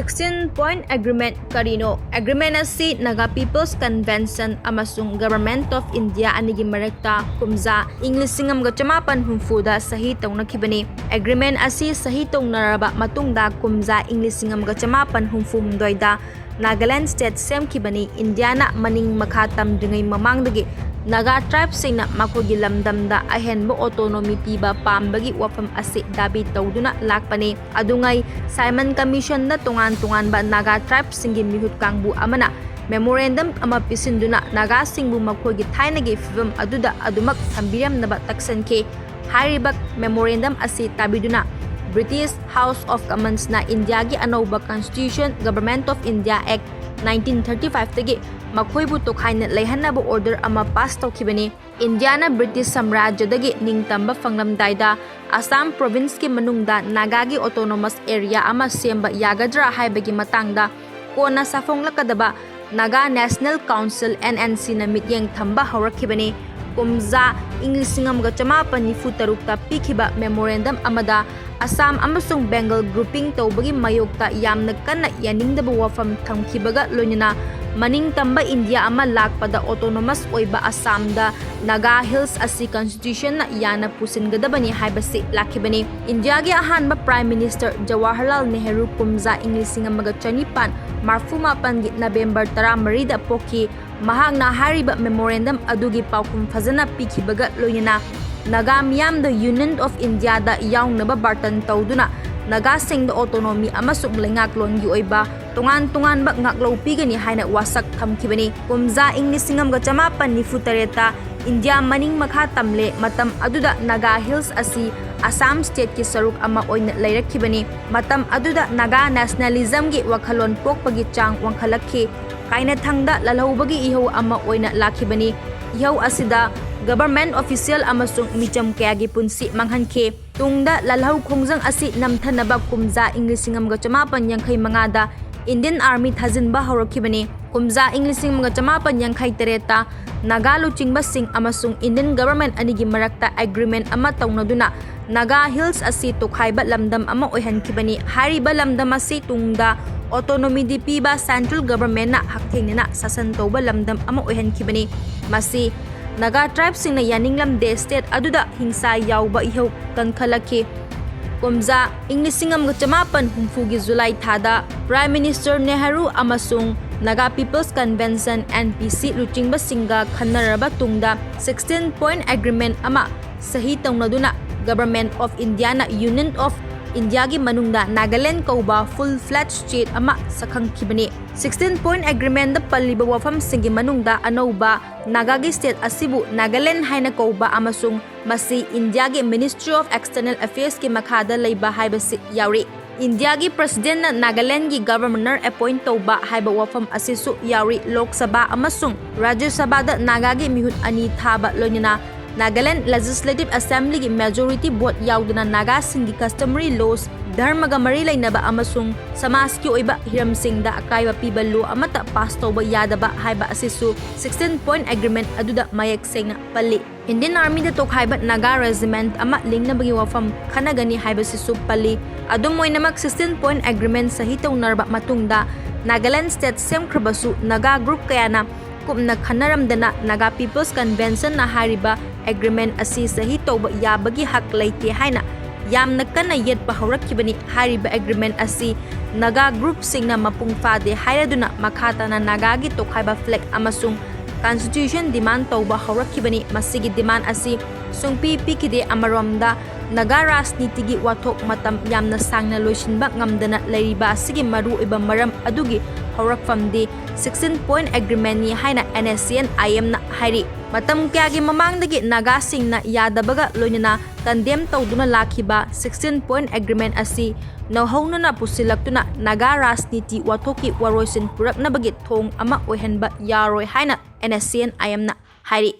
16-point agreement karino. Agreement asi Naga People's Convention amasung Government of India anigi marekta kumza Inglisingam gachamapan humfuda sahi taunakibani. Agreement asi sahi taunaraba matungda kumza Inglisingam gachamapan humfumdoida Nagaland State semkibani Indiana maning makhatam dingay mamangdagi Naga tribe singna makogi lamdamda ahenbo autonomy piba pambagi wafam asi dabi tawduna lakpani adungay Simon Commission na tungan-tungan ba Naga tribe singi mihut kangbu amana memorandum ama pisinduna Naga singbu makogi thaynagi fivam aduda adumak sambiram naba taksanke haribak memorandum asi tabiduna British House of Commons na India gi anauba Constitution Government of India Act 1935 tagi makoibu tokhaina leihanaba order ama pass tawkhibani Indiana British Samrajya dagi ningtamba fanglamdaida Assam province ki manungda Naga gi autonomous area ama semba yagadra haibagi matangda kona safonglakadaba Naga National Council NNC na mityeng thamba hawrakhibani kumza Inglisingam gachamapan nifu tarukta pikhiba memorandum amada Assam amasung Bengal grouping tawbagi mayokta yamna kanna yaningdaba wafam thamkhibaga loinana maning tamba India ama lakpada autonomous oiba Assamda Naga Hills asi constitution na yana pusingadabani haibasi lakhibani India gi ahanba Prime Minister Jawaharlal Nehru kumza Inglisingam gachanipan marfumapan gi November 13 da poki mahakna hariba memorandum adugi paukum fazana pikhibaga loinana Naga miyam the Union of India da yawnaba bartan tawduna Naga sing the autonomy amasung lengaklon gi oiba tungan-tungan ba ngaklo pigani haina wasak thamkibani kumza Inglisingam gachamapan nifutareta India maning makha tamle matam aduda Naga Hills asi Assam state ki saruk ama oina leirakibani matam aduda Naga nationalism gi wakhalon pokpagi chang wangkhalakhi kaina thangda lalhobagi ihau ama oina lakhibani ihau asida government official amasung micham kayagi punsi manghankhe tungda lalhau khongjang asi namthanaba kumza Inglisingam gachamapan yangkhai mangada Indian Army thajinba hawrakhibani kumza Inglisingam gachamapan yangkhai tereta Naga luchingba sing amasung Indian government anigi marakta agreement ama tawnaduna Naga Hills asi tokhaiba lamdam ama oihankibani hariba lamdam asi tungda autonomy di piba central government na hakthengnena sasan tawba lamdam ama oihankibani masi Naga tribe sing na yaninglam de state aduda hingsa yawba ihau kankhalakhi kumza Inglisingam gachamapan humfugi July thada Prime Minister Nehru amasung Naga People's Convention NPC luchingba singa khannaraba tungda 16-point agreement ama sahi tawnaduna Government of India na Union of India gi manungda Nagaland kauba full-fledged state ama sakhangkibani 16-point agreement da palliba wafam singi manungda anauba Naga gi state asibu Nagaland haina kauba amasung masi India gi Ministry of External Affairs ki makhada leiba haibasi yauri India gi president na Nagaland gi governor appoint tauba haiba wafam asisu yauri Lok Sabha amasung Rajya Sabha da Naga gi mihut ani thaba loinana Nagaland Legislative Assembly gi majority vote yauduna Naga singi customary laws dharmaga mari lainaba amasung samas ki oiba hiramsing da akaiba piba law amata pass tawba yadaba haiba asisu 16-point agreement aduda mayak sengna palli Indian Army da tokhaiba Naga regiment ama lingnabagi wafam khanagani haiba sisu palli adum moinamak 16-point agreement sahi tawnarba matungda Nagaland state semkhrabasu Naga group kayana kumna khanaramdana Naga People's Convention na hariba agreement asi sahi tawba yabagi hak leite haina yamna kana yetpa hawrakhibani hariba agreement asi Naga group singna mapung fade hairaduna makhata na Naga gi tokhaiba flag amasung constitution demand tawba hawrakhibani masigi demand asi sungpi pikide amaromda Naga rasniti gi wathok matam yamna sangna loisinba ngamdana leiriba asigi maru iba maram adugi hawrakfamdi 16-point agreement ni haina NSCN IM na hairi matam kyagi mamangdagi Naga singna yadabaga loinana condemn tawduna lakhiba 16-point agreement asi nauhauna na pusilaktuna Naga rasniti wathoki waroisin puraknabagi thong ama oihanba yaroi haina NSCN IM na hairi